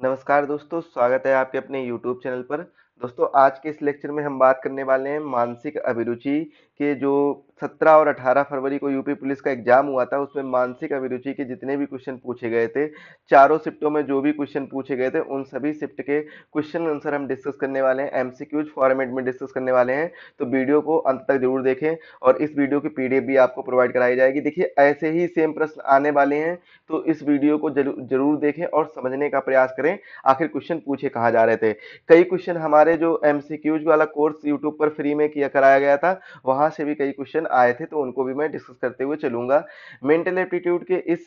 नमस्कार दोस्तों, स्वागत है आपके अपने YouTube चैनल पर। दोस्तों, आज के इस लेक्चर में हम बात करने वाले हैं मानसिक अभिरुचि के जो 17 और 18 फरवरी को यूपी पुलिस का एग्जाम हुआ था, उसमें मानसिक अभिरुचि के जितने भी क्वेश्चन पूछे गए थे, चारों शिफ्टों में जो भी क्वेश्चन पूछे गए थे, उन सभी शिफ्ट के क्वेश्चन आंसर हम डिस्कस करने वाले हैं, एमसीक्यूज फॉर्मेट में डिस्कस करने वाले हैं। तो वीडियो को अंत तक जरूर देखें और इस वीडियो की पीडीएफ भी आपको प्रोवाइड कराई जाएगी। देखिए, ऐसे ही सेम प्रश्न आने वाले हैं, तो इस वीडियो को जरूर जरूर देखें और समझने का प्रयास करें आखिर क्वेश्चन पूछे कहाँ जा रहे थे। कई क्वेश्चन हमारे जो एमसीक्यूज वाला कोर्स यूट्यूब पर फ्री में किया कराया गया था, वहां से भी कई क्वेश्चन आए थे, तो उनको भी मैं डिस्कस करते हुए चलूंगा। मेंटल एप्टीट्यूड के इस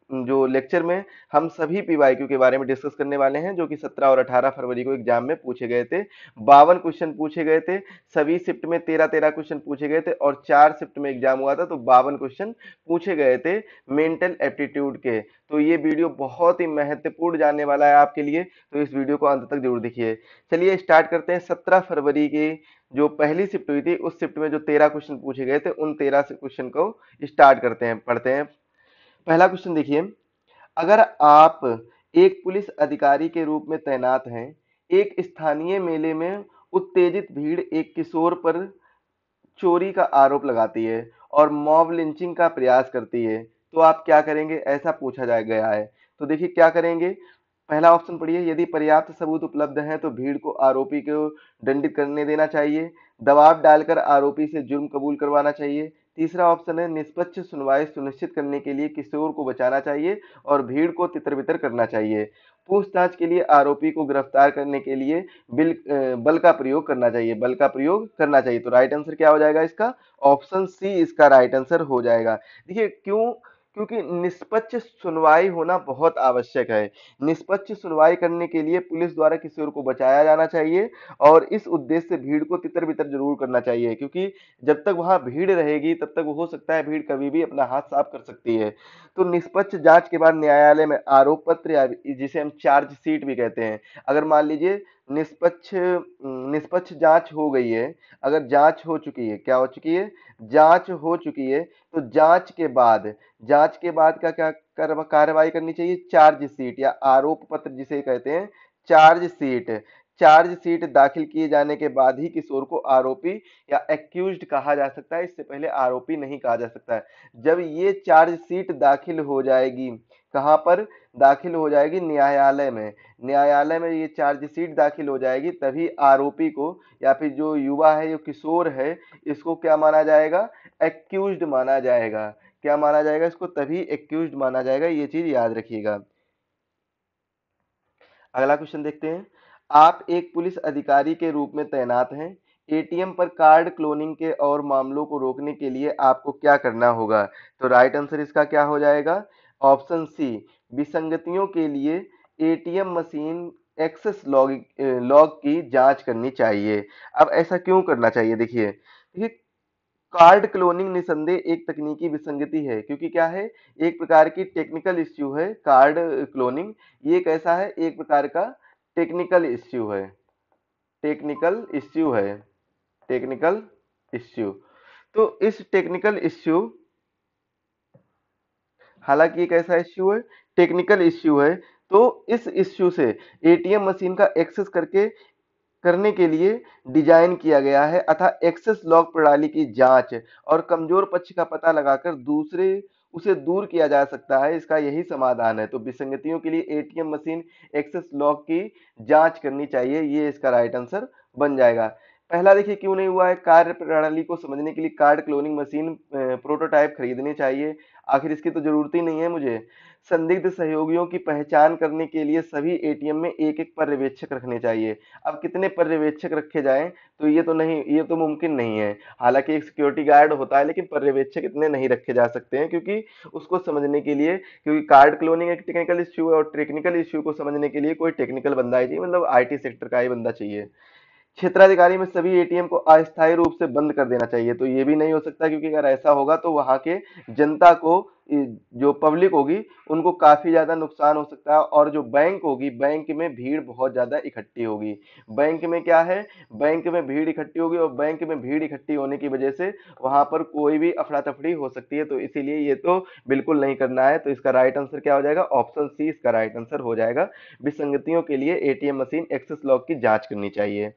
जो लेक्चर में हम सभी पीवाईक्यू के बारे में डिस्कस करने वाले हैं, जो कि 17 और 18 फरवरी को एग्जाम में पूछे गए थे। 52 क्वेश्चन पूछे गए थे, सभी शिफ्ट में 13-13 क्वेश्चन पूछे गए थे और 4 शिफ्ट में एग्जाम हुआ था, तो 52 क्वेश्चन पूछे गए थे मेंटल एप्टीट्यूड के। तो ये वीडियो बहुत ही महत्वपूर्ण जानने वाला है आपके लिए, तो इस वीडियो को अंत तक जरूर देखिए। चलिए स्टार्ट करते हैं। 17 फरवरी की जो पहली शिफ्ट हुई थी, उस शिफ्ट में जो 13 क्वेश्चन पूछे गए थे, उन 13 क्वेश्चन को स्टार्ट करते हैं, पढ़ते हैं। पहला क्वेश्चन देखिए, अगर आप एक पुलिस अधिकारी के रूप में तैनात हैं, एक स्थानीय मेले में उत्तेजित भीड़ एक किशोर पर चोरी का आरोप लगाती है और मॉब लिंचिंग का प्रयास करती है, तो आप क्या करेंगे, ऐसा पूछा जा गया है। तो देखिए क्या करेंगे। पहला ऑप्शन पढ़िए, यदि पर्याप्त सबूत उपलब्ध हैं तो भीड़ को आरोपी को दंडित करने देना चाहिए, दबाव डालकर आरोपी से जुर्म कबूल करवाना चाहिए। तीसरा ऑप्शन है, निष्पक्ष सुनवाई सुनिश्चित करने के लिए किशोर को बचाना चाहिए और भीड़ को तितर बितर करना चाहिए। पूछताछ के लिए आरोपी को गिरफ्तार करने के लिए बल का प्रयोग करना चाहिए, बल का प्रयोग करना चाहिए। तो राइट आंसर क्या हो जाएगा इसका, ऑप्शन सी इसका राइट आंसर हो जाएगा। देखिए क्यों, क्योंकि निष्पक्ष सुनवाई होना बहुत आवश्यक है। निष्पक्ष सुनवाई करने के लिए पुलिस द्वारा किशोर को बचाया जाना चाहिए और इस उद्देश्य से भीड़ को तितर बितर जरूर करना चाहिए, क्योंकि जब तक वहां भीड़ रहेगी तब तक हो सकता है भीड़ कभी भी अपना हाथ साफ कर सकती है। तो निष्पक्ष जांच के बाद न्यायालय में आरोप पत्र या जिसे हम चार्जशीट भी कहते हैं, अगर मान लीजिए निष्पक्ष निष्पक्ष जांच हो गई है, अगर जांच हो चुकी है, क्या हो चुकी है, जांच हो चुकी है, तो जांच के बाद का क्या कार्रवाई करनी चाहिए, चार्जशीट या आरोप पत्र जिसे कहते हैं चार्जशीट। चार्जशीट दाखिल किए जाने के बाद ही किशोर को आरोपी या एक्यूज्ड कहा जा सकता है, इससे पहले आरोपी नहीं कहा जा सकता है। जब ये चार्जशीट दाखिल हो जाएगी, कहां पर दाखिल हो जाएगी, न्यायालय में। न्यायालय में ये चार्जशीट दाखिल हो जाएगी, तभी आरोपी को या फिर जो युवा है, जो किशोर है, इसको क्या माना जाएगा, एक्यूज्ड माना जाएगा। क्या माना जाएगा इसको, तभी एक्यूज्ड माना जाएगा, ये चीज याद रखिएगा। अगला क्वेश्चन देखते हैं। आप एक पुलिस अधिकारी के रूप में तैनात हैं, एटीएम पर कार्ड क्लोनिंग के और मामलों को रोकने के लिए आपको क्या करना होगा। तो राइट आंसर इसका क्या हो जाएगा, ऑप्शन सी, विसंगतियों के लिए एटीएम मशीन एक्सेस लॉग की जांच करनी चाहिए। अब ऐसा क्यों करना चाहिए, देखिए देखिए, कार्ड क्लोनिंग निसंदेह एक तकनीकी विसंगति है, क्योंकि क्या है, एक प्रकार की टेक्निकल इश्यू है कार्ड क्लोनिंग। ये कैसा है, एक प्रकार का टेक्निकल इश्यू है, टेक्निकल इश्यू है, टेक्निकल इश्यू। तो इस टेक्निकल इश्यू, हालांकि एक ऐसा इश्यू है, टेक्निकल इश्यू है, तो इस इश्यू से एटीएम मशीन का एक्सेस करने के लिए डिजाइन किया गया है, अतः एक्सेस लॉग प्रणाली की जांच और कमजोर पक्ष का पता लगाकर दूसरे उसे दूर किया जा सकता है, इसका यही समाधान है। तो विसंगतियों के लिए एटीएम मशीन एक्सेस लॉग की जांच करनी चाहिए, ये इसका राइट आंसर बन जाएगा। पहला देखिए क्यों नहीं हुआ है, कार्य प्रणाली को समझने के लिए कार्ड क्लोनिंग मशीन प्रोटोटाइप खरीदनी चाहिए, आखिर इसकी तो जरूरत ही नहीं है मुझे। संदिग्ध सहयोगियों की पहचान करने के लिए सभी एटीएम में एक एक पर्यवेक्षक रखने चाहिए। अब कितने पर्यवेक्षक रखे जाएं, तो ये तो नहीं, ये तो मुमकिन नहीं है। हालांकि एक सिक्योरिटी गार्ड होता है, लेकिन पर्यवेक्षक इतने नहीं रखे जा सकते हैं, क्योंकि उसको समझने के लिए, क्योंकि कार्ड क्लोनिंग एक टेक्निकल इश्यू है और टेक्निकल इश्यू को समझने के लिए कोई टेक्निकल बंदा ही चाहिए, मतलब आईटी सेक्टर का ही बंदा चाहिए। क्षेत्राधिकारी में सभी एटीएम को अस्थायी रूप से बंद कर देना चाहिए। तो ये भी नहीं हो सकता, क्योंकि अगर ऐसा होगा तो वहां के जनता को, जो पब्लिक होगी, उनको काफी ज्यादा नुकसान हो सकता है। और जो बैंक होगी, बैंक में भीड़ बहुत ज्यादा इकट्ठी होगी। बैंक में क्या है, बैंक में भीड़ इकट्ठी होगी, और बैंक में भीड़ इकट्ठी होने की वजह से वहां पर कोई भी अफरा तफरी हो सकती है। तो इसीलिए ये तो बिल्कुल नहीं करना है। तो इसका राइट आंसर क्या हो जाएगा, ऑप्शन सी इसका राइट आंसर हो जाएगा। विसंगतियों के लिए एटीएम मशीन एक्सेस लॉग की जांच करनी चाहिए।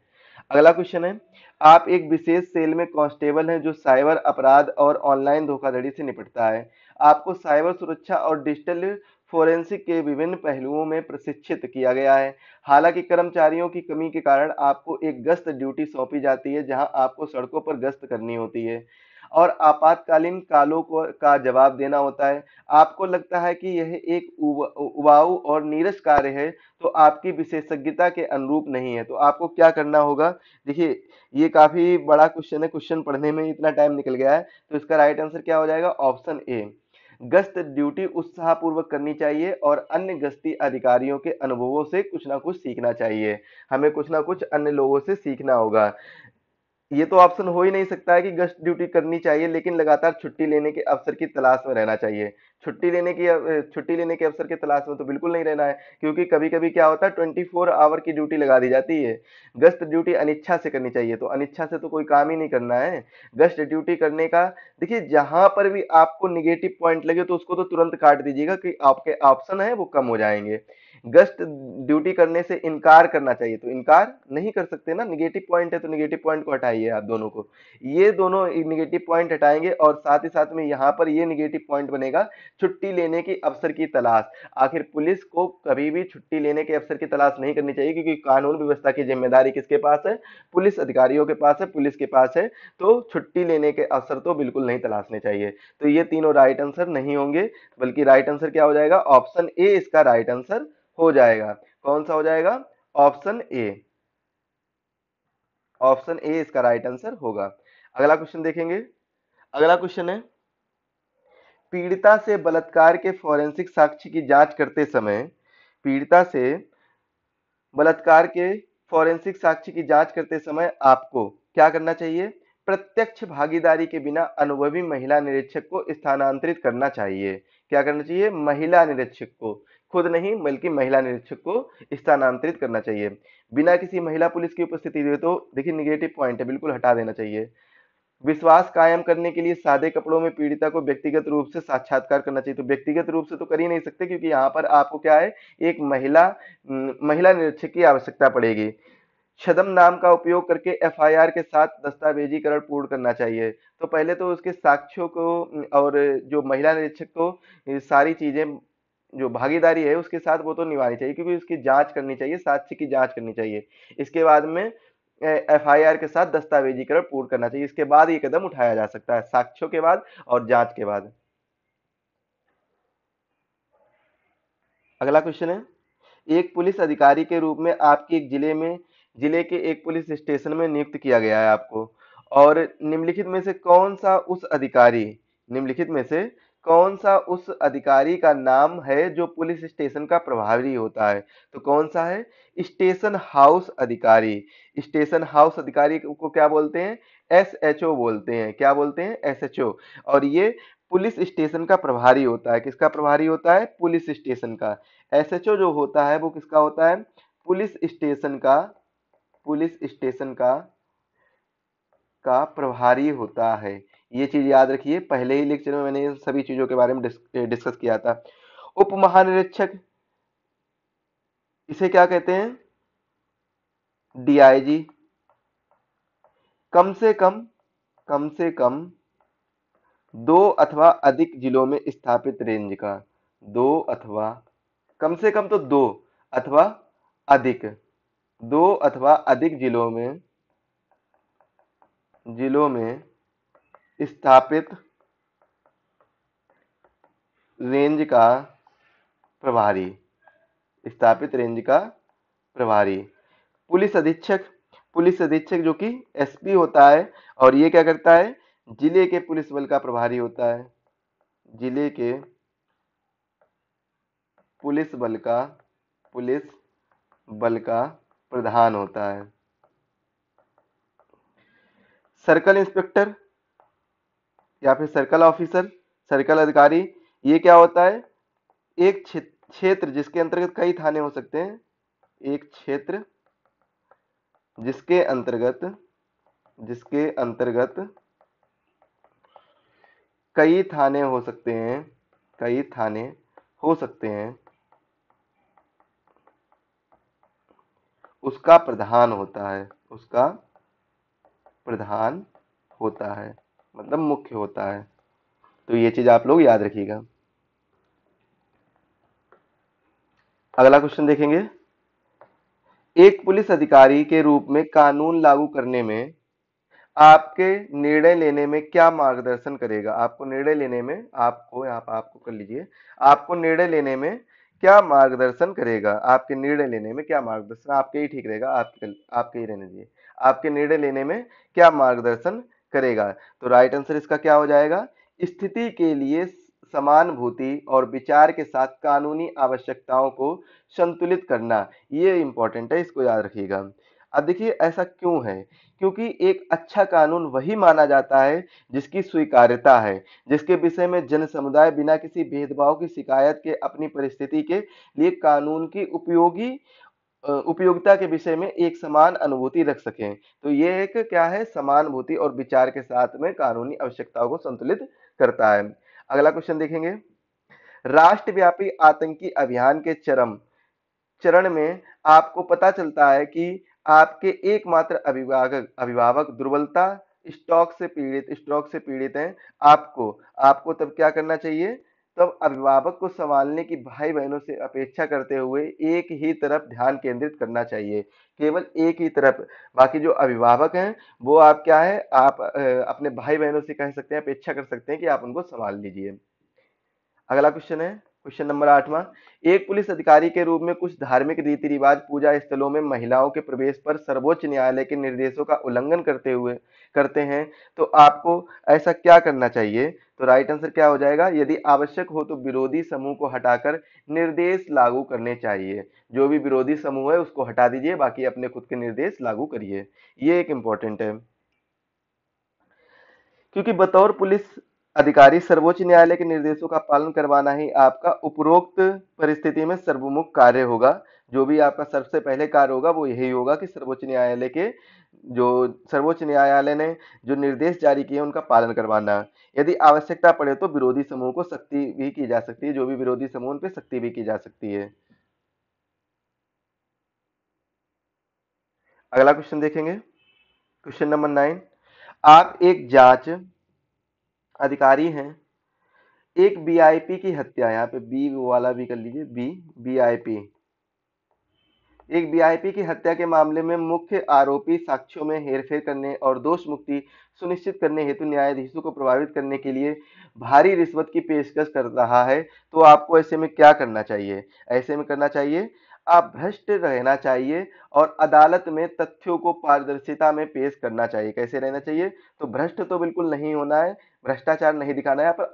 अगला क्वेश्चन है, आप एक विशेष सेल में कांस्टेबल हैं जो साइबर अपराध और ऑनलाइन धोखाधड़ी से निपटता है। आपको साइबर सुरक्षा और डिजिटल फोरेंसिक के विभिन्न पहलुओं में प्रशिक्षित किया गया है। हालांकि कर्मचारियों की कमी के कारण आपको एक गश्त ड्यूटी सौंपी जाती है, जहां आपको सड़कों पर गश्त करनी होती है और आपातकालीन कालों को का जवाब देना होता है। आपको लगता है कि यह एक उबाऊ और नीरस कार्य है, तो आपकी विशेषज्ञता के अनुरूप नहीं है। तो आपको क्या करना होगा, देखिए ये काफी बड़ा क्वेश्चन है, क्वेश्चन पढ़ने में इतना टाइम निकल गया है। तो इसका राइट आंसर क्या हो जाएगा, ऑप्शन ए। गश्त ड्यूटी उत्साहपूर्वक करनी चाहिए और अन्य गश्ती अधिकारियों के अनुभवों से कुछ ना कुछ सीखना चाहिए। हमें कुछ ना कुछ अन्य लोगों से सीखना होगा। ये तो ऑप्शन हो ही नहीं सकता है कि गश्त ड्यूटी करनी चाहिए लेकिन लगातार छुट्टी लेने के अवसर की तलाश में रहना चाहिए। छुट्टी लेने के अवसर की तलाश में तो बिल्कुल नहीं रहना है, क्योंकि कभी कभी क्या होता है 24 आवर की ड्यूटी लगा दी जाती है। गश्त ड्यूटी अनिच्छा से करनी चाहिए, तो अनिच्छा से तो कोई काम ही नहीं करना है। गश्त ड्यूटी करने का, देखिए जहां पर भी आपको निगेटिव पॉइंट लगे तो उसको तो तुरंत काट दीजिएगा कि आपके ऑप्शन है वो कम हो जाएंगे। गश्त ड्यूटी करने से इनकार करना चाहिए, तो इनकार नहीं कर सकते ना, निगेटिव पॉइंट है तो निगेटिव पॉइंट को हटाइए आप दोनों को। ये दोनों निगेटिव पॉइंट हटाएंगे और साथ ही साथ में यहाँ पर ये निगेटिव पॉइंट बनेगा, छुट्टी लेने की अवसर की तलाश। आखिर पुलिस को कभी भी छुट्टी लेने के अवसर की तलाश नहीं करनी चाहिए, क्योंकि कानून व्यवस्था की जिम्मेदारी किसके पास है, पुलिस अधिकारियों के पास है, पुलिस के पास है। तो छुट्टी लेने के अवसर तो बिल्कुल नहीं तलाशने चाहिए। तो ये तीनों राइट आंसर नहीं होंगे, बल्कि राइट आंसर क्या हो जाएगा, ऑप्शन ए इसका राइट आंसर हो जाएगा। कौन सा हो जाएगा, ऑप्शन ए। ऑप्शन ए इसका राइट आंसर होगा। अगला क्वेश्चन देखेंगे। अगला क्वेश्चन है, पीड़िता से बलात्कार के फॉरेंसिक साक्ष्य की जांच करते समय, पीड़िता से बलात्कार के फॉरेंसिक साक्ष्य की जांच करते समय आपको क्या करना चाहिए, प्रत्यक्ष भागीदारी के बिना अनुभवी महिला निरीक्षक को स्थानांतरित करना चाहिए। क्या करना चाहिए, महिला निरीक्षक को, खुद नहीं बल्कि महिला निरीक्षक को स्थानांतरित करना चाहिए। बिना किसी महिला पुलिस की उपस्थिति दे, तो देखिए निगेटिव पॉइंट है, बिल्कुल हटा देना चाहिए। विश्वास कायम करने के लिए सादे कपड़ों में पीड़िता को व्यक्तिगत रूप से साक्षात्कार करना चाहिए। तो व्यक्तिगत रूप से तो कर ही नहीं सकते, क्योंकि यहाँ पर आपको क्या है, एक महिला निरीक्षक की आवश्यकता पड़ेगी। छदम नाम का उपयोग करके एफआईआर के साथ दस्तावेजीकरण पूर्ण करना चाहिए। तो पहले तो उसके साक्ष्यों को और जो महिला निरीक्षक को ये सारी चीजें, जो भागीदारी है उसके साथ वो तो निभानी चाहिए, क्योंकि उसकी जांच करनी चाहिए, साक्ष्य की जांच करनी चाहिए। इसके बाद में एफआईआर के साथ दस्तावेजीकरण पूर्ण करना चाहिए। इसके बाद ये कदम उठाया जा सकता है, साक्ष्यों के बाद और जांच के बाद। अगला क्वेश्चन है, एक पुलिस अधिकारी के रूप में आपकी एक जिले के एक पुलिस स्टेशन में नियुक्त किया गया है आपको, और निम्नलिखित में से कौन सा उस अधिकारी का नाम है जो पुलिस स्टेशन का प्रभारी होता है। तो कौन सा है, स्टेशन हाउस अधिकारी। स्टेशन हाउस अधिकारी को क्या बोलते हैं, एसएचओ बोलते हैं। क्या बोलते हैं, एसएचओ। और ये पुलिस स्टेशन का प्रभारी होता है, किसका प्रभारी होता है, पुलिस स्टेशन का। एसएचओ जो होता है वो किसका होता है, पुलिस स्टेशन का, पुलिस स्टेशन का प्रभारी होता है। ये चीज याद रखिए, पहले ही लेक्चर में मैंने इन सभी चीजों के बारे में डिस्कस किया था। उप महानिरीक्षक, इसे क्या कहते हैं, डीआईजी। कम से कम, कम से कम दो अथवा अधिक जिलों में स्थापित रेंज का, दो अथवा, कम से कम तो दो अथवा अधिक, दो अथवा अधिक जिलों में स्थापित रेंज का प्रभारी, स्थापित रेंज का प्रभारी। पुलिस अधीक्षक, पुलिस अधीक्षक जो कि एसपी होता है, और ये क्या करता है, जिले के पुलिस बल का प्रभारी होता है, जिले के पुलिस बल का, पुलिस बल का प्रधान होता है। सर्कल इंस्पेक्टर या फिर सर्कल ऑफिसर, सर्कल अधिकारी, ये क्या होता है? एक क्षेत्र जिसके अंतर्गत कई थाने हो सकते हैं, एक क्षेत्र जिसके अंतर्गत कई थाने हो सकते हैं, कई थाने हो सकते हैं, उसका प्रधान होता है, उसका प्रधान होता है, मतलब मुख्य होता है। तो ये चीज आप लोग याद रखिएगा। अगला क्वेश्चन देखेंगे। एक पुलिस अधिकारी के रूप में कानून लागू करने में आपके निर्णय लेने में क्या मार्गदर्शन करेगा? आपको निर्णय लेने में, आपको यहाँ पर आपको कर लीजिए, आपको निर्णय लेने में क्या मार्गदर्शन करेगा? आपके निर्णय लेने में क्या मार्गदर्शन, आपके ही ठीक रहेगा, आपके ही रहने दीजिए। आपके निर्णय लेने में क्या मार्गदर्शन करेगा? तो राइट आंसर इसका क्या हो जाएगा? स्थिति के लिए समानुभूति और विचार के साथ कानूनी आवश्यकताओं को संतुलित करना, ये इंपॉर्टेंट है, इसको याद रखिएगा। अब देखिए ऐसा क्यों है? क्योंकि एक अच्छा कानून वही माना जाता है जिसकी स्वीकार्यता है, जिसके विषय में जन समुदाय बिना किसी भेदभाव की शिकायत के अपनी परिस्थिति के लिए कानून की उपयोगिता के विषय में एक समान अनुभूति रख सकें। तो ये एक क्या है? समानुभूति और विचार के साथ में कानूनी आवश्यकताओं को संतुलित करता है। अगला क्वेश्चन देखेंगे। राष्ट्रव्यापी आतंकी अभियान के चरण में आपको पता चलता है कि आपके एकमात्र अभिभावक अभिभावक दुर्बलता स्ट्रोक से पीड़ित हैं। आपको आपको तब क्या करना चाहिए? तब अभिभावक को संभालने की भाई बहनों से अपेक्षा करते हुए एक ही तरफ ध्यान केंद्रित करना चाहिए, केवल एक ही तरफ। बाकी जो अभिभावक हैं वो आप क्या है, आप अपने भाई बहनों से कह सकते हैं, अपेक्षा कर सकते हैं कि आप उनको संभाल लीजिए। अगला क्वेश्चन है क्वेश्चन नंबर 8वां। एक पुलिस अधिकारी के रूप में कुछ धार्मिक रीति रिवाज पूजा स्थलों में महिलाओं के प्रवेश पर सर्वोच्च न्यायालय के निर्देशों का उल्लंघन करते हैं, तो आपको ऐसा क्या करना चाहिए? तो राइट आंसर क्या हो जाएगा? यदि आवश्यक हो तो विरोधी समूह को हटाकर निर्देश लागू करने चाहिए। जो भी विरोधी समूह है उसको हटा दीजिए, बाकी अपने खुद के निर्देश लागू करिए। ये एक इंपॉर्टेंट है, क्योंकि बतौर पुलिस अधिकारी सर्वोच्च न्यायालय के निर्देशों का पालन करवाना ही आपका उपरोक्त परिस्थिति में सर्वमुख कार्य होगा। जो भी आपका सबसे पहले कार्य होगा वो यही होगा कि सर्वोच्च न्यायालय ने जो निर्देश जारी किए उनका पालन करवाना। यदि आवश्यकता पड़े तो विरोधी समूह को सख्ती भी की जा सकती है, जो भी विरोधी समूह उन पे सख्ती भी की जा सकती है। अगला क्वेश्चन देखेंगे, क्वेश्चन नंबर 9। आप एक जांच अधिकारी हैं। एक वीआईपी की हत्या, यहाँ पे बी वाला भी कर लीजिए, बी वीआईपी, एक वीआईपी की हत्या के मामले में मुख्य आरोपी साक्ष्यों में हेरफेर करने और दोष मुक्ति सुनिश्चित करने हेतु न्यायाधीशों को प्रभावित करने के लिए भारी रिश्वत की पेशकश कर रहा है, तो आपको ऐसे में क्या करना चाहिए? ऐसे में करना चाहिए, आप भ्रष्ट रहना चाहिए और अदालत में तथ्यों को पारदर्शिता में पेश करना चाहिए। कैसे रहना चाहिए? तो भ्रष्ट तो बिल्कुल नहीं होना है, भ्रष्टाचार नहीं दिखाना है। यहाँ पर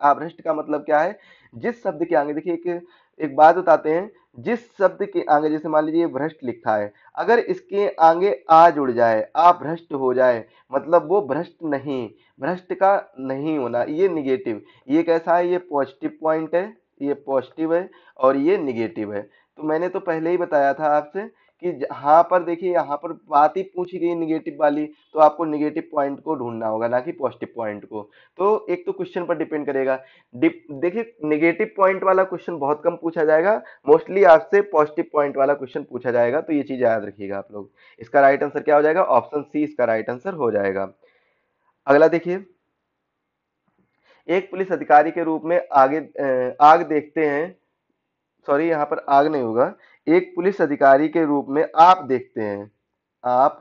अभ्रष्ट का मतलब क्या है? जिस शब्द के आगे देखिए, एक बात बताते हैं, जिस शब्द के आगे, जैसे मान लीजिए भ्रष्ट लिखा है, अगर इसके आगे आ जुड़ जाए, आ भ्रष्ट हो जाए, मतलब वो भ्रष्ट नहीं, भ्रष्ट का नहीं होना, ये निगेटिव। ये कैसा है? ये पॉजिटिव पॉइंट है, ये पॉजिटिव है और ये निगेटिव है। तो मैंने तो पहले ही बताया था आपसे कि यहाँ पर देखिए, यहाँ पर बात ही पूछी गई निगेटिव वाली, तो आपको निगेटिव पॉइंट को ढूंढना होगा, ना कि पॉजिटिव पॉइंट को। तो एक तो क्वेश्चन पर डिपेंड करेगा। देखिए नेगेटिव पॉइंट वाला क्वेश्चन बहुत कम पूछा जाएगा, मोस्टली आपसे पॉजिटिव पॉइंट वाला क्वेश्चन पूछा जाएगा। तो ये चीज याद रखिएगा आप लोग। इसका राइट आंसर क्या हो जाएगा? ऑप्शन सी इसका राइट आंसर हो जाएगा। अगला देखिए, एक पुलिस अधिकारी के रूप में आग देखते हैं, सॉरी यहाँ पर आग नहीं होगा, एक पुलिस अधिकारी के रूप में आप देखते हैं, आप,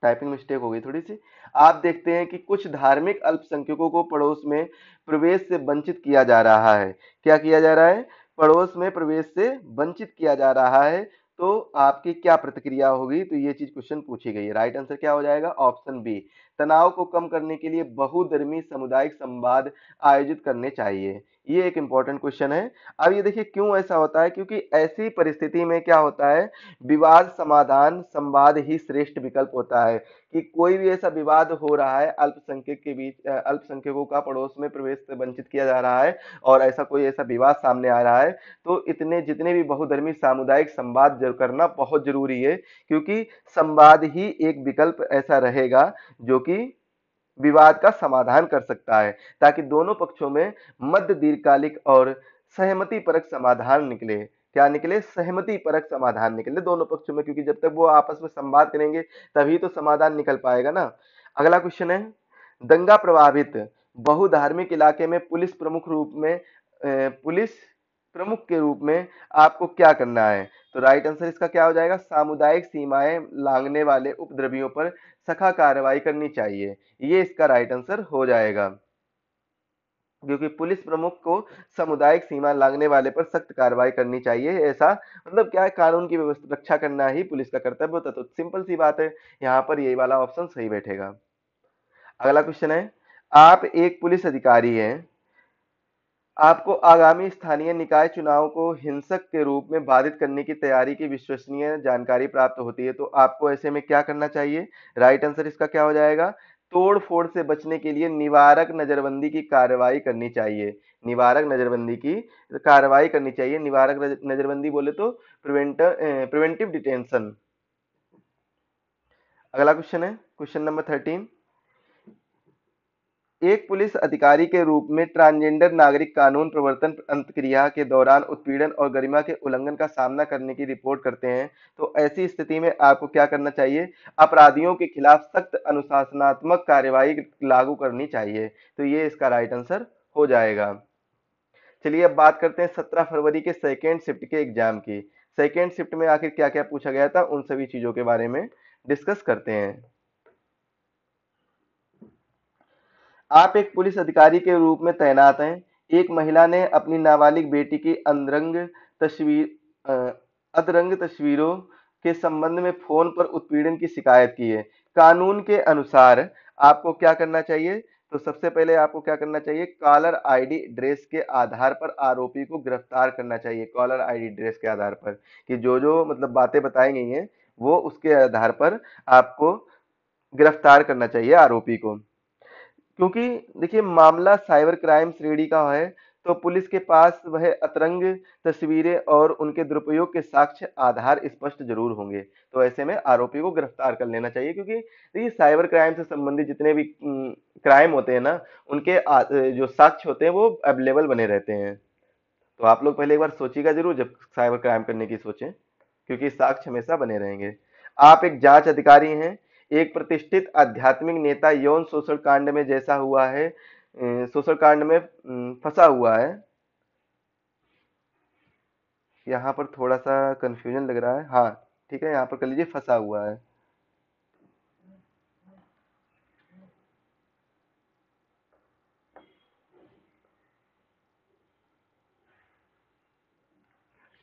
टाइपिंग मिस्टेक हो गई थोड़ी सी, आप देखते हैं कि कुछ धार्मिक अल्पसंख्यकों को पड़ोस में प्रवेश से वंचित किया जा रहा है। क्या किया जा रहा है? पड़ोस में प्रवेश से वंचित किया जा रहा है। तो आपकी क्या प्रतिक्रिया होगी? तो ये चीज क्वेश्चन पूछी गई है। राइट आंसर क्या हो जाएगा? Option B. तनाव को कम करने के लिए बहुधर्मी सामुदायिक संवाद आयोजित करने चाहिए। ये एक इंपॉर्टेंट क्वेश्चन है। अब ये देखिए क्यों ऐसा होता है, क्योंकि ऐसी परिस्थिति में क्या होता है, विवाद समाधान संवाद ही श्रेष्ठ विकल्प होता है। कि कोई भी ऐसा विवाद हो रहा है, अल्पसंख्यक के बीच, अल्पसंख्यकों का पड़ोस में प्रवेश से वंचित किया जा रहा है और ऐसा विवाद सामने आ रहा है, तो इतने जितने भी बहुधर्मी सामुदायिक संवाद करना बहुत जरूरी है, क्योंकि संवाद ही एक विकल्प ऐसा रहेगा जो कि विवाद का समाधान कर सकता है, ताकि दोनों पक्षों में मध्य दीर्घकालिक और सहमति परक समाधान निकले। क्या निकले? सहमति परक समाधान निकले दोनों पक्षों में, क्योंकि जब तक वो आपस में संवाद करेंगे तभी तो समाधान निकल पाएगा ना। अगला क्वेश्चन है, दंगा प्रभावित बहुधार्मिक इलाके में पुलिस प्रमुख के रूप में आपको क्या करना है? तो राइट आंसर इसका क्या हो जाएगा? सामुदायिक सीमाएं लांघने वाले उपद्रवियों पर सखा कार्रवाई करनी चाहिए। ये इसका राइट आंसर हो जाएगा, क्योंकि पुलिस प्रमुख को सामुदायिक सीमा लांघने वाले पर सख्त कार्रवाई करनी चाहिए। ऐसा मतलब क्या है, कानून की व्यवस्था रक्षा करना ही पुलिस का कर्तव्य होता है। तो सिंपल सी बात है, यहाँ पर यही वाला ऑप्शन सही बैठेगा। अगला क्वेश्चन है, आप एक पुलिस अधिकारी हैं, आपको आगामी स्थानीय निकाय चुनाव को हिंसक के रूप में बाधित करने की तैयारी की विश्वसनीय जानकारी प्राप्त होती है, तो आपको ऐसे में क्या करना चाहिए? राइट आंसर इसका क्या हो जाएगा? तोड़ फोड़ से बचने के लिए निवारक नजरबंदी की कार्रवाई करनी चाहिए। निवारक नजरबंदी की कार्रवाई करनी चाहिए। निवारक नजरबंदी बोले तो प्रिवेंटिव डिटेंशन। अगला क्वेश्चन है, क्वेश्चन नंबर 13, एक पुलिस अधिकारी के रूप में ट्रांसजेंडर नागरिक कानून प्रवर्तन अंतक्रिया के दौरान उत्पीड़न और गरिमा के उल्लंघन का सामना करने की रिपोर्ट करते हैं, तो ऐसी स्थिति में आपको क्या करना चाहिए? अपराधियों के खिलाफ सख्त अनुशासनात्मक कार्यवाही लागू करनी चाहिए। तो ये इसका राइट आंसर हो जाएगा। चलिए अब बात करते हैं 17 फरवरी के सेकेंड शिफ्ट के एग्जाम की। सेकेंड शिफ्ट में आखिर क्या क्या पूछा गया था, उन सभी चीजों के बारे में डिस्कस करते हैं। आप एक पुलिस अधिकारी के रूप में तैनात हैं। एक महिला ने अपनी नाबालिग बेटी की तस्वीर अधरंग तस्वीरों के संबंध में फोन पर उत्पीड़न की शिकायत की है। कानून के अनुसार आपको क्या करना चाहिए? तो सबसे पहले आपको क्या करना चाहिए? कॉलर आईडी ड्रेस के आधार पर आरोपी को गिरफ्तार करना चाहिए। कॉलर आईडी ड्रेस के आधार पर कि जो जो मतलब बातें बताई गई हैं, वो उसके आधार पर आपको गिरफ्तार करना चाहिए आरोपी को। क्योंकि देखिए मामला साइबर क्राइम श्रेणी का है, तो पुलिस के पास वह अतरंग तस्वीरें और उनके दुरुपयोग के साक्ष्य आधार स्पष्ट जरूर होंगे। तो ऐसे में आरोपी को गिरफ्तार कर लेना चाहिए, क्योंकि देखिए साइबर क्राइम से संबंधित जितने भी क्राइम होते हैं ना, उनके जो साक्ष्य होते हैं वो अवेलेबल बने रहते हैं। तो आप लोग पहले एक बार सोचिएगा जरूर जब साइबर क्राइम करने की सोचें, क्योंकि साक्ष्य हमेशा बने रहेंगे। आप एक जांच अधिकारी हैं। एक प्रतिष्ठित आध्यात्मिक नेता यौन शोषण कांड में जैसा हुआ है शोषण कांड में फंसा हुआ है। यहाँ पर थोड़ा सा कंफ्यूजन लग रहा है। हाँ ठीक है, यहाँ पर कर लीजिए फंसा हुआ है।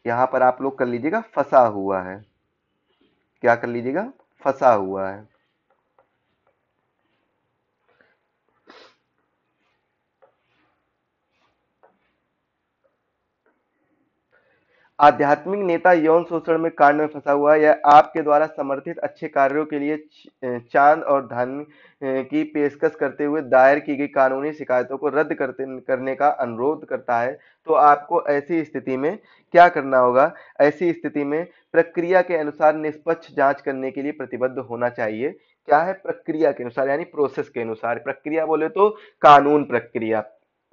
यहाँ पर आप लोग कर लीजिएगा फंसा हुआ है। क्या कर लीजिएगा? फंसा हुआ है। आध्यात्मिक नेता यौन शोषण में कांड में फंसा हुआ है, या आपके द्वारा समर्थित अच्छे कार्यों के लिए चांद और धन की पेशकश करते हुए दायर की गई कानूनी शिकायतों को रद्द करने का अनुरोध करता है, तो आपको ऐसी स्थिति में क्या करना होगा? ऐसी स्थिति में प्रक्रिया के अनुसार निष्पक्ष जांच करने के लिए प्रतिबद्ध होना चाहिए। क्या है? प्रक्रिया के अनुसार, यानी प्रोसेस के अनुसार। प्रक्रिया बोले तो कानून प्रक्रिया,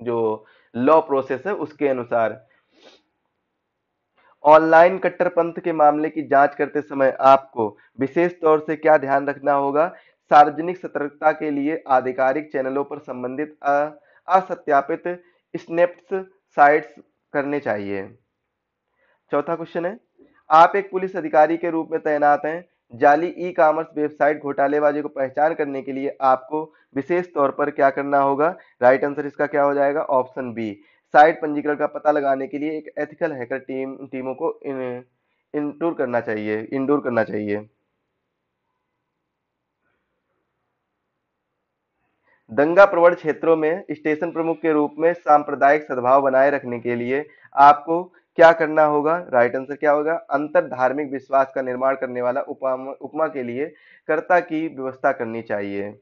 जो लॉ प्रोसेस है उसके अनुसार। ऑनलाइन कट्टरपंथ के मामले की जांच करते समय आपको विशेष तौर से क्या ध्यान रखना होगा? सार्वजनिक सतर्कता के लिए आधिकारिक चैनलों पर संबंधित असत्यापित स्नैप्स साइट्स करने चाहिए। चौथा क्वेश्चन है, आप एक पुलिस अधिकारी के रूप में तैनात हैं। जाली ई कॉमर्स वेबसाइट घोटालेबाजी को पहचान करने के लिए आपको विशेष तौर पर क्या करना होगा? राइट आंसर इसका क्या हो जाएगा? ऑप्शन बी, साइट पंजीकरण का पता लगाने के लिए एक एथिकल हैकर टीमों को इंडोर करना चाहिए। दंगा प्रवण क्षेत्रों में स्टेशन प्रमुख के रूप में सांप्रदायिक सद्भाव बनाए रखने के लिए आपको क्या करना होगा? राइट आंसर क्या होगा? अंतर धार्मिक विश्वास का निर्माण करने वाला उपमा उपमा के लिए कर्ता की व्यवस्था करनी चाहिए।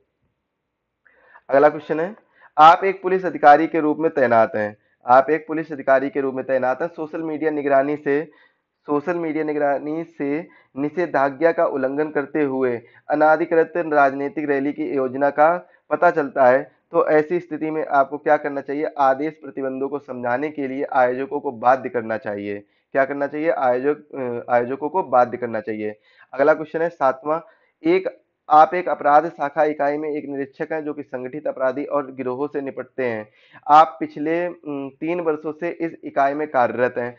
अगला क्वेश्चन है, आप एक पुलिस अधिकारी के रूप में तैनात हैं। आप एक पुलिस अधिकारी के रूप में तैनात हैं। सोशल मीडिया निगरानी से निषेधाज्ञा का उल्लंघन करते हुए अनाधिकृत राजनीतिक रैली की योजना का पता चलता है, तो ऐसी स्थिति में आपको क्या करना चाहिए? आदेश प्रतिबंधों को समझाने के लिए आयोजकों को बाध्य करना चाहिए। क्या करना चाहिए? आयोजकों को बाध्य करना चाहिए। अगला क्वेश्चन है सातवां, एक आप एक अपराध शाखा इकाई में एक निरीक्षक हैं जो कि संगठित अपराधी और गिरोहों से निपटते हैं। आप पिछले 3 वर्षों से इस इकाई में कार्यरत हैं।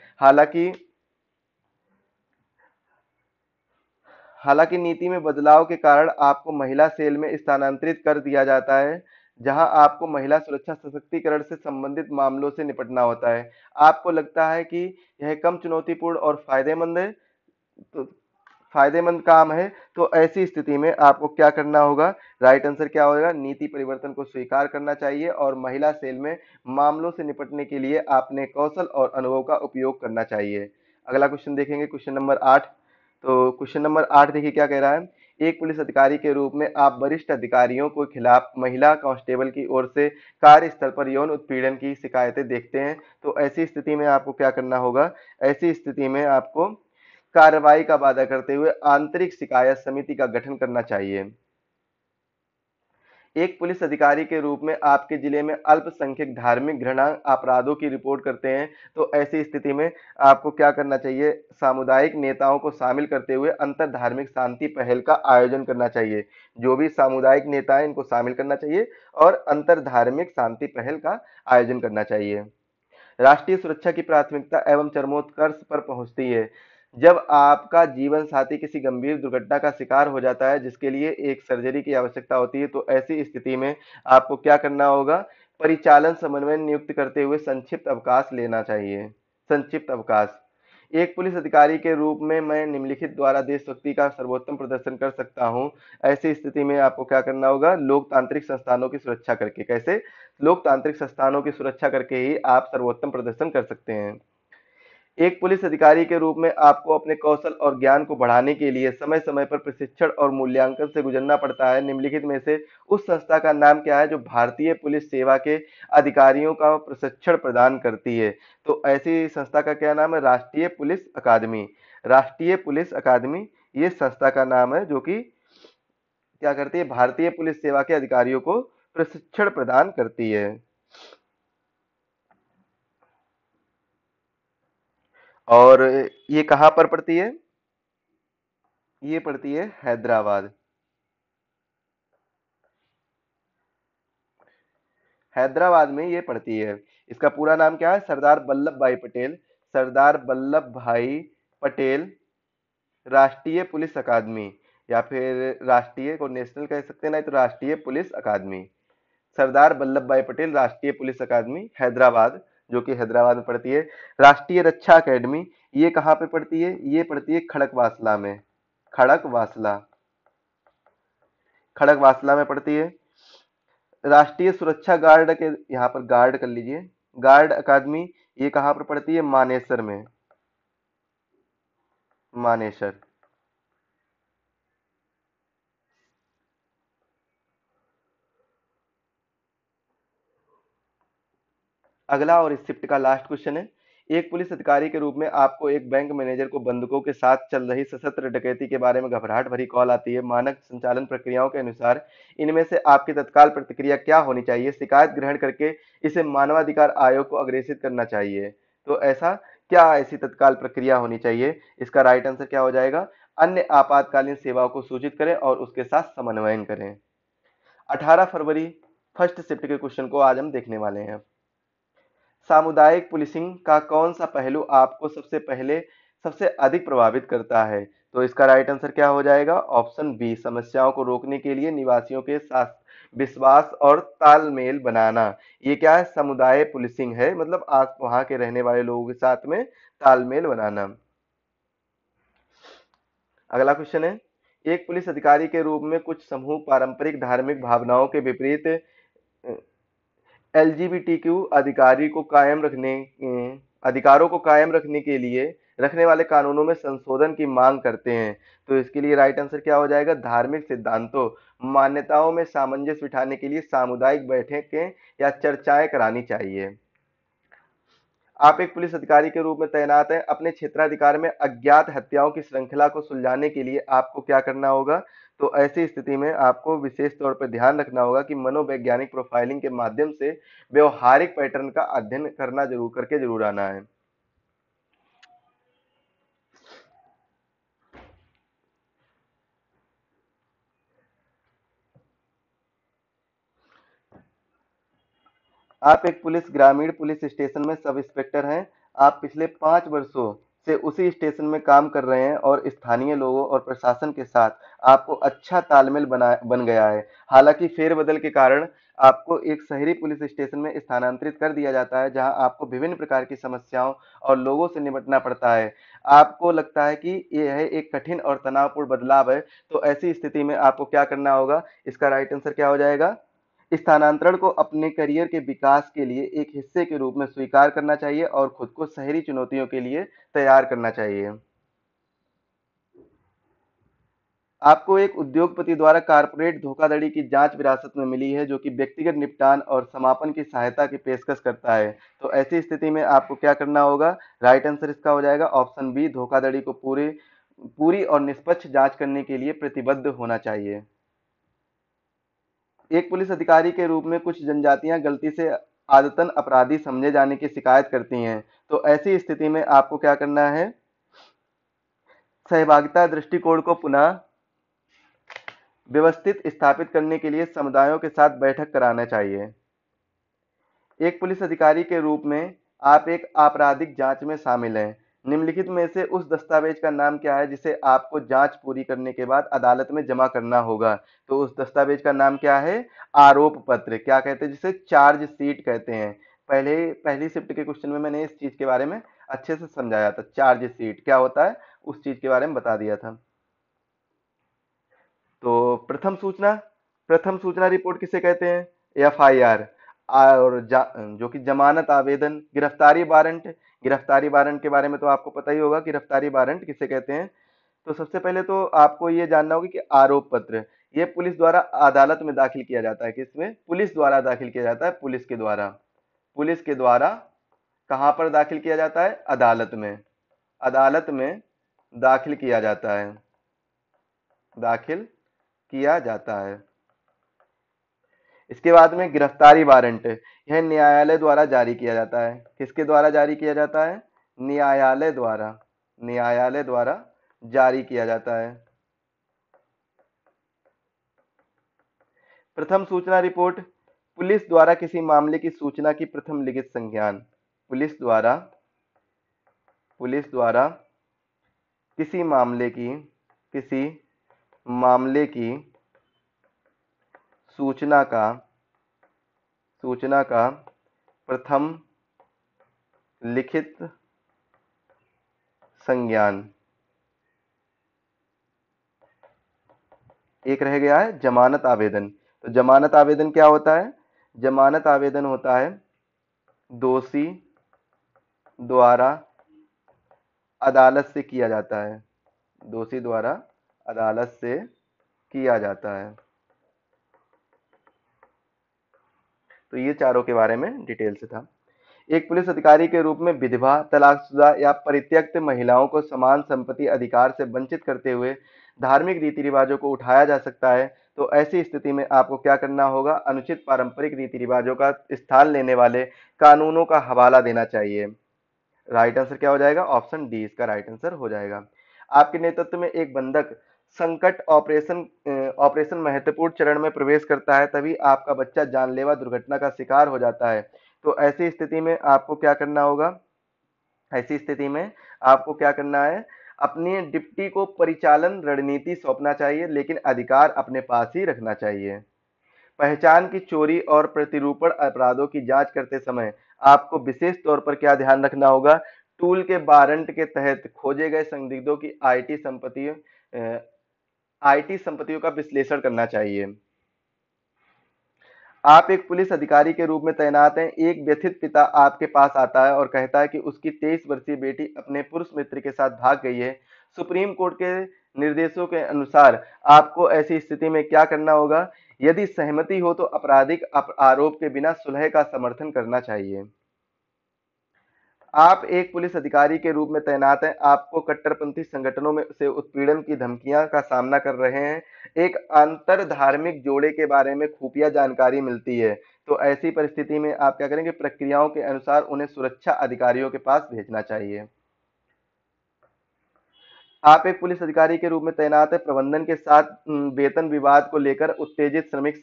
हालांकि नीति में बदलाव के कारण आपको महिला सेल में स्थानांतरित कर दिया जाता है, जहां आपको महिला सुरक्षा सशक्तिकरण से संबंधित मामलों से निपटना होता है। आपको लगता है कि यह कम चुनौतीपूर्ण और तो फायदेमंद काम है, तो ऐसी स्थिति में आपको क्या करना होगा? राइट आंसर क्या होगा? नीति परिवर्तन को स्वीकार करना चाहिए और महिला सेल में मामलों से निपटने के लिए आपने कौशल और अनुभव का उपयोग करना चाहिए। अगला क्वेश्चन देखेंगे, क्वेश्चन नंबर 8। तो क्वेश्चन नंबर 8 देखिए क्या कह रहा है। एक पुलिस अधिकारी के रूप में आप वरिष्ठ अधिकारियों के खिलाफ महिला कांस्टेबल की ओर से कार्यस्थल पर यौन उत्पीड़न की शिकायतें देखते हैं, तो ऐसी स्थिति में आपको क्या करना होगा? ऐसी स्थिति में आपको कार्रवाई का वादा करते हुए आंतरिक शिकायत समिति का गठन करना चाहिए। एक पुलिस अधिकारी के रूप में आपके जिले में अल्पसंख्यक धार्मिक घृणा अपराधों की रिपोर्ट करते हैं, तो ऐसी स्थिति में आपको क्या करना चाहिए? सामुदायिक नेताओं को शामिल करते हुए अंतर धार्मिक शांति पहल का आयोजन करना चाहिए। जो भी सामुदायिक नेता है इनको शामिल करना चाहिए और अंतर धार्मिक शांति पहल का आयोजन करना चाहिए। राष्ट्रीय सुरक्षा की प्राथमिकता एवं चरमोत्कर्ष पर पहुंचती है जब आपका जीवन साथी किसी गंभीर दुर्घटना का शिकार हो जाता है जिसके लिए एक सर्जरी की आवश्यकता होती है, तो ऐसी स्थिति में आपको क्या करना होगा? परिचालन समन्वय नियुक्त करते हुए संक्षिप्त अवकाश लेना चाहिए। संक्षिप्त अवकाश, एक पुलिस अधिकारी के रूप में मैं निम्नलिखित द्वारा देशभक्ति का सर्वोत्तम प्रदर्शन कर सकता हूं। ऐसी स्थिति में आपको क्या करना होगा? लोकतांत्रिक संस्थानों की सुरक्षा करके। कैसे? लोकतांत्रिक संस्थानों की सुरक्षा करके ही आप सर्वोत्तम प्रदर्शन कर सकते हैं। एक पुलिस अधिकारी के रूप में आपको अपने कौशल और ज्ञान को बढ़ाने के लिए समय समय पर प्रशिक्षण और मूल्यांकन से गुजरना पड़ता है। निम्नलिखित में से उस संस्था का नाम क्या है जो भारतीय पुलिस सेवा के अधिकारियों का प्रशिक्षण प्रदान करती है? तो ऐसी संस्था का क्या नाम है? राष्ट्रीय पुलिस अकादमी। राष्ट्रीय पुलिस अकादमी ये संस्था का नाम है जो कि क्या करती है? भारतीय पुलिस सेवा के अधिकारियों को प्रशिक्षण प्रदान करती है। और ये कहाँ पर पड़ती है? ये पड़ती है हैदराबाद। हैदराबाद में ये पड़ती है। इसका पूरा नाम क्या है? सरदार वल्लभ भाई पटेल। सरदार वल्लभ भाई पटेल राष्ट्रीय पुलिस अकादमी, या फिर राष्ट्रीय को नेशनल कह सकते हैं, नहीं तो राष्ट्रीय पुलिस अकादमी। सरदार वल्लभ भाई पटेल राष्ट्रीय पुलिस अकादमी हैदराबाद, जो कि हैदराबाद में पड़ती है। राष्ट्रीय रक्षा अकेडमी ये कहाँ पे पड़ती है? ये पड़ती है खड़कवासला में। खड़कवासला, खड़गवासला में पड़ती है। राष्ट्रीय सुरक्षा गार्ड के यहाँ पर गार्ड कर लीजिए, गार्ड अकादमी ये कहाँ पर पड़ती है? मानेसर में। मानेसर। अगला और इस शिफ्ट का लास्ट क्वेश्चन है। एक पुलिस अधिकारी के रूप में आपको एक बैंक मैनेजर को बंदूकों के साथ चल रही सशस्त्र डकैती के बारे में घबराहट भरी कॉल आती है। मानक संचालन प्रक्रियाओं के अनुसार इनमें से आपकी तत्काल प्रतिक्रिया क्या होनी चाहिए? शिकायत ग्रहण करके इसे मानवाधिकार आयोग को अग्रेसित करना चाहिए। तो ऐसा क्या ऐसी तत्काल प्रक्रिया होनी चाहिए? इसका राइट आंसर क्या हो जाएगा? अन्य आपातकालीन सेवाओं को सूचित करें और उसके साथ समन्वयन करें। 18 फरवरी फर्स्ट शिफ्ट के क्वेश्चन को आज हम देखने वाले हैं। सामुदायिक पुलिसिंग का कौन सा पहलू आपको सबसे अधिक प्रभावित करता है? तो इसका राइट आंसर क्या हो जाएगा? ऑप्शन बी, समस्याओं को रोकने के लिए निवासियों के साथ विश्वास और तालमेल बनाना। ये क्या है? समुदाय पुलिसिंग है, मतलब आप वहां के रहने वाले लोगों के साथ में तालमेल बनाना। अगला क्वेश्चन है, एक पुलिस अधिकारी के रूप में कुछ समूह पारंपरिक धार्मिक भावनाओं के विपरीत एलजीबीटीक्यू अधिकारों को कायम रखने के लिए रखने वाले कानूनों में संशोधन की मांग करते हैं। तो इसके लिए राइट आंसर क्या हो जाएगा? धार्मिक सिद्धांतों मान्यताओं में सामंजस्य बिठाने के लिए सामुदायिक बैठकें या चर्चाएं करानी चाहिए। आप एक पुलिस अधिकारी के रूप में तैनात हैं। अपने क्षेत्राधिकार में अज्ञात हत्याओं की श्रृंखला को सुलझाने के लिए आपको क्या करना होगा? तो ऐसी स्थिति में आपको विशेष तौर पर ध्यान रखना होगा कि मनोवैज्ञानिक प्रोफाइलिंग के माध्यम से व्यवहारिक पैटर्न का अध्ययन करके जरूर आना है। आप एक ग्रामीण पुलिस स्टेशन में सब इंस्पेक्टर हैं। आप पिछले 5 वर्षों से उसी स्टेशन में काम कर रहे हैं और स्थानीय लोगों और प्रशासन के साथ आपको अच्छा तालमेल बन गया है। हालांकि फेरबदल के कारण आपको एक शहरी पुलिस स्टेशन में स्थानांतरित कर दिया जाता है, जहां आपको विभिन्न प्रकार की समस्याओं और लोगों से निपटना पड़ता है। आपको लगता है कि यह एक कठिन और तनावपूर्ण बदलाव है, तो ऐसी स्थिति में आपको क्या करना होगा? इसका राइट आंसर क्या हो जाएगा? स्थानांतरण को अपने करियर के विकास के लिए एक हिस्से के रूप में स्वीकार करना चाहिए और खुद को शहरी चुनौतियों के लिए तैयार करना चाहिए। आपको एक उद्योगपति द्वारा कारपोरेट धोखाधड़ी की जांच विरासत में मिली है, जो कि व्यक्तिगत निपटान और समापन की सहायता की पेशकश करता है। तो ऐसी स्थिति में आपको क्या करना होगा? राइट आंसर इसका हो जाएगा ऑप्शन बी, धोखाधड़ी को पूरी और निष्पक्ष जांच करने के लिए प्रतिबद्ध होना चाहिए। एक पुलिस अधिकारी के रूप में कुछ जनजातियां गलती से आदतन अपराधी समझे जाने की शिकायत करती हैं। तो ऐसी स्थिति में आपको क्या करना है? सहभागिता दृष्टिकोण को पुनः व्यवस्थित स्थापित करने के लिए समुदायों के साथ बैठक कराना चाहिए। एक पुलिस अधिकारी के रूप में आप एक आपराधिक जांच में शामिल हैं। निम्नलिखित में से उस दस्तावेज का नाम क्या है जिसे आपको जांच पूरी करने के बाद अदालत में जमा करना होगा? तो उस दस्तावेज का नाम क्या है? आरोप पत्र। क्या कहते हैं जिसे? चार्ज शीट कहते हैं। पहली शिफ्ट के क्वेश्चन में मैंने इस चीज के बारे में अच्छे से समझाया था। चार्ज शीट क्या होता है उस चीज के बारे में बता दिया था। तो प्रथम सूचना रिपोर्ट किसे कहते हैं? एफआईआर। और जो कि जमानत आवेदन, गिरफ्तारी वारंट के बारे में तो आपको पता ही होगा। गिरफ्तारी वारंट किसे कहते हैं? तो सबसे पहले तो आपको ये जानना होगा कि आरोप पत्र ये पुलिस द्वारा अदालत में दाखिल किया जाता है। किसमें? पुलिस द्वारा दाखिल किया जाता है। पुलिस के द्वारा कहां पर दाखिल किया जाता है? अदालत में दाखिल किया जाता है। दाखिल किया जाता है। इसके बाद में गिरफ्तारी वारंट, यह न्यायालय द्वारा जारी किया जाता है। किसके द्वारा जारी किया जाता है? न्यायालय द्वारा जारी किया जाता है। प्रथम सूचना रिपोर्ट, पुलिस द्वारा किसी मामले की सूचना की प्रथम लिखित संज्ञान। पुलिस द्वारा किसी मामले की सूचना का प्रथम लिखित संज्ञान। एक रह गया है जमानत आवेदन। तो जमानत आवेदन क्या होता है? जमानत आवेदन होता है दोषी द्वारा अदालत से किया जाता है। दोषी द्वारा अदालत से किया जाता है। तो ये चारों के बारे में डिटेल से था। एक पुलिस अधिकारी के रूप में विधवा, तलाकशुदा या परित्यक्त महिलाओं को समान संपत्ति अधिकार से वंचित करते हुए धार्मिक रीति रिवाजों को उठाया जा सकता है। तो ऐसी स्थिति में आपको क्या करना होगा? अनुचित पारंपरिक रीति रिवाजों का स्थान लेने वाले कानूनों का हवाला देना चाहिए। राइट आंसर क्या हो जाएगा? ऑप्शन डी इसका राइट आंसर हो जाएगा। आपके नेतृत्व में एक बंधक संकट ऑपरेशन महत्वपूर्ण चरण में प्रवेश करता है, तभी आपका बच्चा जानलेवा दुर्घटना का शिकार हो जाता है। तो ऐसी स्थिति में आपको क्या करना होगा? ऐसी स्थिति में आपको क्या करना है? अपनी डिप्टी को परिचालन रणनीति सौंपना चाहिए, लेकिन अधिकार अपने पास ही रखना चाहिए। पहचान की चोरी और प्रतिरूपण अपराधों की जांच करते समय आपको विशेष तौर पर क्या ध्यान रखना होगा? टूल के वारंट के तहत खोजे गए संदिग्धों की आईटी संपत्तियों का विश्लेषण करना चाहिए। आप एक पुलिस अधिकारी के रूप में तैनात हैं। एक व्यथित पिता आपके पास आता है और कहता है कि उसकी 23 वर्षीय बेटी अपने पुरुष मित्र के साथ भाग गई है। सुप्रीम कोर्ट के निर्देशों के अनुसार आपको ऐसी स्थिति में क्या करना होगा? यदि सहमति हो तो आपराधिक आरोप के बिना सुलह का समर्थन करना चाहिए। आप एक पुलिस अधिकारी के रूप में तैनात हैं। आपको कट्टरपंथी संगठनों में से उत्पीड़न की धमकियां का सामना कर रहे हैं। एक अंतर धार्मिक जोड़े के बारे में खुफिया जानकारी मिलती है। तो ऐसी परिस्थिति में आप क्या करेंगे? प्रक्रियाओं के अनुसार उन्हें सुरक्षा अधिकारियों के पास भेजना चाहिए। आप एक पुलिस अधिकारी के रूप में तैनात है। प्रबंधन के साथ वेतन विवाद को लेकर उत्तेजित श्रमिक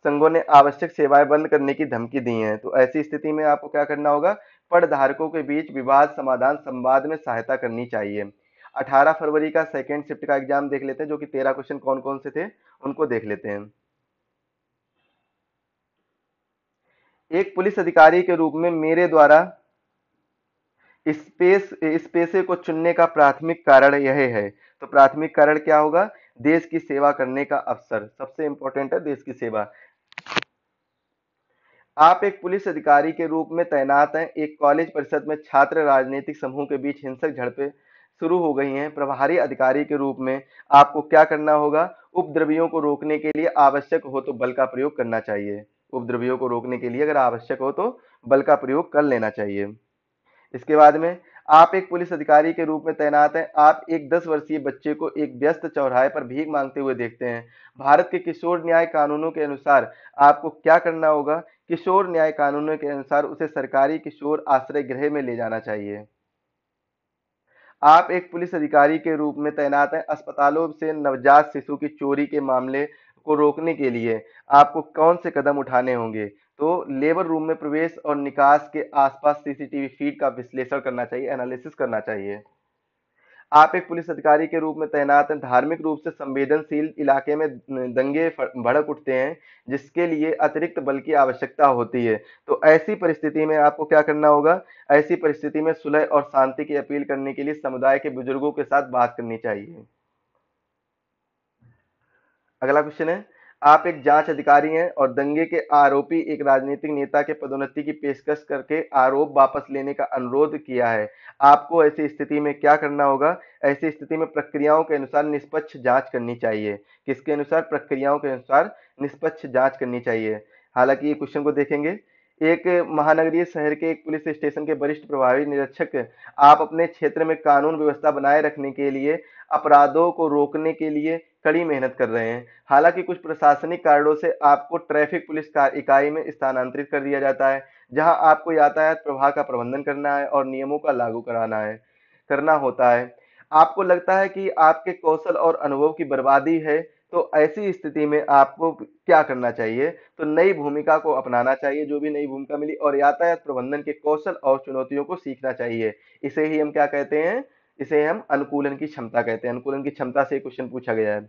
संघों ने आवश्यक सेवाएं बंद करने की धमकी दी है। तो ऐसी स्थिति में आपको क्या करना होगा? पड़धारकों के बीच विवाद समाधान संवाद में सहायता करनी चाहिए। 18 फरवरी का सेकेंड शिफ्ट का एग्जाम देख लेते हैं, जो कि 13 क्वेश्चन कौन कौन से थे उनको देख लेते हैं। एक पुलिस अधिकारी के रूप में मेरे द्वारा इस पेशे को चुनने का प्राथमिक कारण यह है। तो प्राथमिक कारण क्या होगा? देश की सेवा करने का अवसर। सबसे इंपॉर्टेंट है देश की सेवा। आप एक पुलिस अधिकारी के रूप में तैनात हैं। एक कॉलेज परिषद में छात्र राजनीतिक समूह के बीच हिंसक झड़पें शुरू हो गई हैं। प्रभारी अधिकारी के रूप में आपको क्या करना होगा? उपद्रवियों को रोकने के लिए आवश्यक हो तो बल का प्रयोग करना चाहिए। उपद्रवियों को रोकने के लिए अगर आवश्यक हो तो बल का प्रयोग कर लेना चाहिए। इसके बाद में आप एक पुलिस अधिकारी के रूप में तैनात हैं। आप एक 10 वर्षीय बच्चे को एक व्यस्त चौराहे पर भीख मांगते हुए देखते हैं। भारत के किशोर न्याय कानूनों के अनुसार आपको क्या करना होगा? किशोर न्याय कानूनों के अनुसार उसे सरकारी किशोर आश्रय गृह में ले जाना चाहिए। आप एक पुलिस अधिकारी के रूप में तैनात हैं। अस्पतालों से नवजात शिशु की चोरी के मामले को रोकने के लिए आपको कौन से कदम उठाने होंगे? तो लेबर रूम में प्रवेश और निकास के आसपास सीसीटीवी फीड का विश्लेषण करना चाहिए, एनालिसिस करना चाहिए। आप एक पुलिस अधिकारी के रूप में तैनात हैं। धार्मिक रूप से संवेदनशील इलाके में दंगे भड़क उठते हैं, जिसके लिए अतिरिक्त बल की आवश्यकता होती है। तो ऐसी परिस्थिति में आपको क्या करना होगा? ऐसी परिस्थिति में सुलह और शांति की अपील करने के लिए समुदाय के बुजुर्गों के साथ बात करनी चाहिए। अगला क्वेश्चन है, आप एक जांच अधिकारी हैं और दंगे के आरोपी एक राजनीतिक नेता के पदोन्नति की पेशकश करके आरोप वापस लेने का अनुरोध किया है। आपको ऐसी स्थिति में क्या करना होगा? ऐसी स्थिति में प्रक्रियाओं के अनुसार निष्पक्ष जांच करनी चाहिए। किसके अनुसार? प्रक्रियाओं के अनुसार निष्पक्ष जांच करनी चाहिए। हालांकि ये क्वेश्चन को देखेंगे। एक महानगरीय शहर के एक पुलिस स्टेशन के वरिष्ठ प्रभारी निरीक्षक, आप अपने क्षेत्र में कानून व्यवस्था बनाए रखने के लिए अपराधों को रोकने के लिए कड़ी मेहनत कर रहे हैं। हालांकि कुछ प्रशासनिक कारणों से आपको ट्रैफिक पुलिस इकाई में स्थानांतरित कर दिया जाता है, जहां आपको यातायात प्रवाह का प्रबंधन करना है और नियमों का लागू कराना है करना होता है। आपको लगता है कि आपके कौशल और अनुभव की बर्बादी है। तो ऐसी स्थिति में आपको क्या करना चाहिए? तो नई भूमिका को अपनाना चाहिए, जो भी नई भूमिका मिली, और यातायात प्रबंधन के कौशल और चुनौतियों को सीखना चाहिए। इसे ही हम क्या कहते हैं? इसे हम अनुकूलन की क्षमता कहते हैं। अनुकूलन की क्षमता से क्वेश्चन पूछा गया है।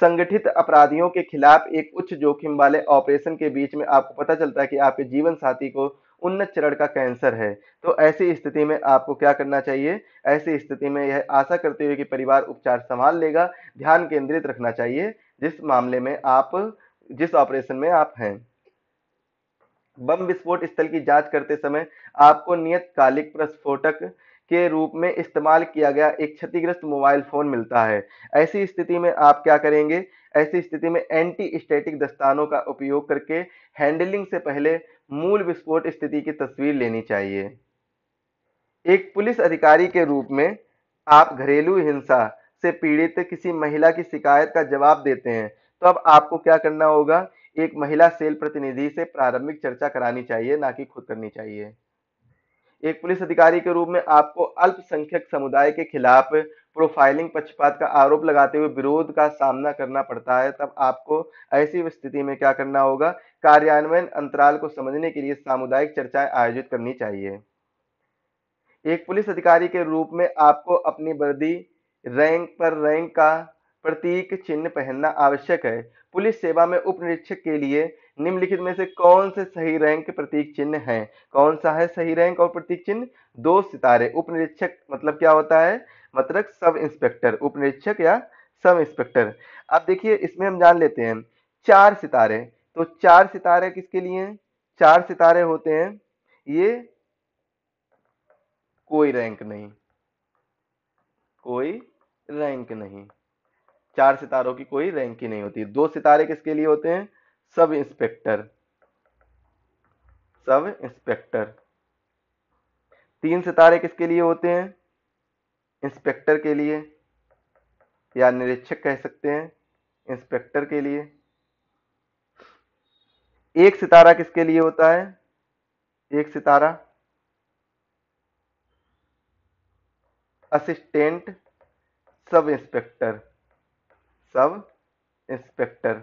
संगठित अपराधियों के खिलाफ एक उच्च जोखिम वाले ऑपरेशन के बीच में आपको पता चलता है कि आपके जीवन साथी को उन्नत चरण का कैंसर है। तो ऐसी स्थिति में आपको क्या करना चाहिए? ऐसी स्थिति में यह आशा करते हुए कि परिवार उपचार संभाल लेगा, ध्यान केंद्रित रखना चाहिए जिस ऑपरेशन में आप हैं। बम विस्फोट स्थल की जांच करते समय आपको नियतकालिक प्रस्फोटक के रूप में इस्तेमाल किया गया एक क्षतिग्रस्त मोबाइल फोन मिलता है। ऐसी स्थिति में आप क्या करेंगे? ऐसी स्थिति में एंटी स्टैटिक दस्तानों का उपयोग करके हैंडलिंग से पहले मूल विस्फोट स्थिति की तस्वीर लेनी चाहिए। एक पुलिस अधिकारी के रूप में आप घरेलू हिंसा से पीड़ित किसी महिला की शिकायत का जवाब देते हैं। तो अब आपको क्या करना होगा? एक महिला सेल प्रतिनिधि से प्रारंभिक चर्चा करानी चाहिए, ना कि खुद करनी चाहिए। एक पुलिस अधिकारी के रूप में आपको अल्पसंख्यक समुदाय के खिलाफ प्रोफाइलिंग पक्षपात का आरोप लगाते हुए विरोध का सामना करना पड़ता है। तब आपको ऐसी स्थिति में क्या करना होगा? कार्यान्वयन अंतराल को समझने के लिए सामुदायिक चर्चाएं आयोजित करनी चाहिए। एक पुलिस अधिकारी के रूप में आपको अपनी वर्दी रैंक पर रैंक का प्रतीक चिन्ह पहनना आवश्यक है। पुलिस सेवा में उप निरीक्षक के लिए निम्नलिखित में से कौन से सही रैंक प्रतीक चिन्ह हैं? कौन सा है सही रैंक और प्रतीक चिन्ह? 2 सितारे। उप निरीक्षक मतलब क्या होता है? मतलब सब इंस्पेक्टर, उप निरीक्षक या सब इंस्पेक्टर। अब देखिए इसमें हम जान लेते हैं। 4 सितारे, तो 4 सितारे किसके लिए हैं? 4 सितारे होते हैं ये कोई रैंक नहीं, कोई रैंक नहीं। 4 सितारों की कोई रैंक ही नहीं होती। 2 सितारे किसके लिए होते हैं? सब इंस्पेक्टर, सब इंस्पेक्टर। 3 सितारे किसके लिए होते हैं? इंस्पेक्टर के लिए, या निरीक्षक कह सकते हैं, इंस्पेक्टर के लिए। 1 सितारा किसके लिए होता है? 1 सितारा assistant sub inspector, sub inspector.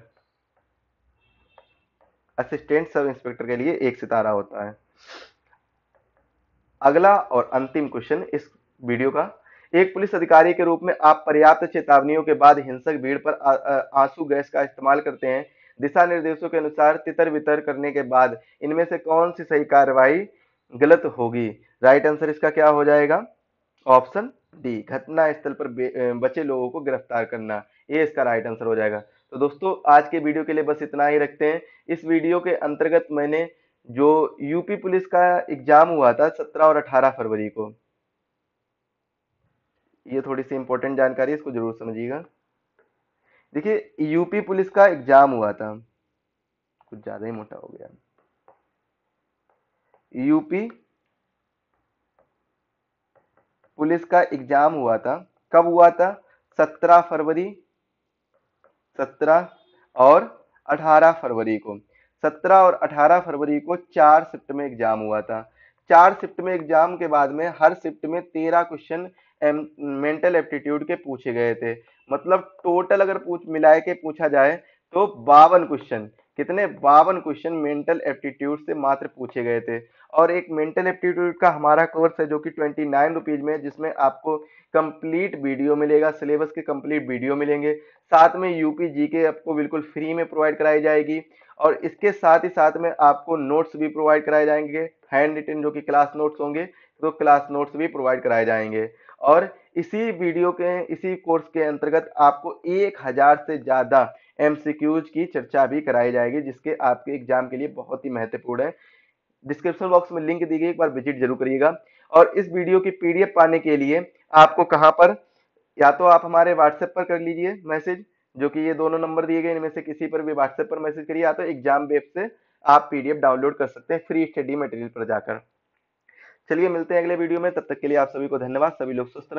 Assistant sub inspector के लिए 1 सितारा होता है। अगला और अंतिम क्वेश्चन इस वीडियो का। एक पुलिस अधिकारी के रूप में आप पर्याप्त चेतावनियों के बाद हिंसक भीड़ पर आंसू गैस का इस्तेमाल करते हैं। दिशा निर्देशों के अनुसार तितर बितर करने के बाद इनमें से कौन सी सही कार्रवाई गलत होगी? राइट आंसर इसका क्या हो जाएगा? ऑप्शन डी, घटना स्थल पर बचे लोगों को गिरफ्तार करना, ये इसका राइट आंसर हो जाएगा। तो दोस्तों आज के वीडियो के लिए बस इतना ही रखते हैं। इस वीडियो के अंतर्गत मैंने जो यूपी पुलिस का एग्जाम हुआ था 17 और 18 फरवरी को, ये थोड़ी सी इंपॉर्टेंट जानकारी है, इसको जरूर समझिएगा। देखिए यूपी पुलिस का एग्जाम हुआ था, कुछ ज्यादा ही मोटा हो गया। यूपी पुलिस का एग्जाम हुआ था, कब हुआ था? 17 फरवरी, 17 और 18 फरवरी को। 17 और 18 फरवरी को 4 शिफ्ट में एग्जाम हुआ था। 4 शिफ्ट में एग्जाम के बाद में हर शिफ्ट में 13 क्वेश्चन मेंटल एप्टीट्यूड के पूछे गए थे। मतलब टोटल अगर मिलाए के पूछा जाए तो 52 क्वेश्चन, कितने? 52 क्वेश्चन मेंटल एप्टीट्यूड से मात्र पूछे गए थे। और एक मेंटल एप्टीट्यूड का हमारा कोर्स है जो कि 29 रुपीज में, जिसमें आपको कंप्लीट वीडियो मिलेगा, सिलेबस के कंप्लीट वीडियो मिलेंगे, साथ में यूपी जीके आपको बिल्कुल फ्री में प्रोवाइड कराई जाएगी। और इसके साथ ही साथ में आपको नोट्स भी प्रोवाइड कराए जाएंगे, हैंड रिटन जो कि क्लास नोट्स होंगे, तो क्लास नोट्स भी प्रोवाइड कराए जाएंगे। और इसी कोर्स के अंतर्गत आपको 1000 से ज्यादा एमसीक्यूज की चर्चा भी कराई जाएगी, जिसके आपके एग्जाम के लिए बहुत ही महत्वपूर्ण है। डिस्क्रिप्शन बॉक्स में लिंक दी गई, एक बार विजिट जरूर करिएगा। और इस वीडियो की पीडीएफ पाने के लिए आपको कहां पर, या तो आप हमारे व्हाट्सएप पर कर लीजिए मैसेज, जो कि ये दोनों नंबर दिए गए, इनमें से किसी पर भी व्हाट्सएप पर मैसेज करिए, या तो एग्जाम वेब से आप पीडीएफ डाउनलोड कर सकते हैं फ्री स्टडी मटेरियल पर जाकर। चलिए मिलते हैं अगले वीडियो में, तब तक के लिए आप सभी को धन्यवाद। सभी लोग स्वस्थ रहें।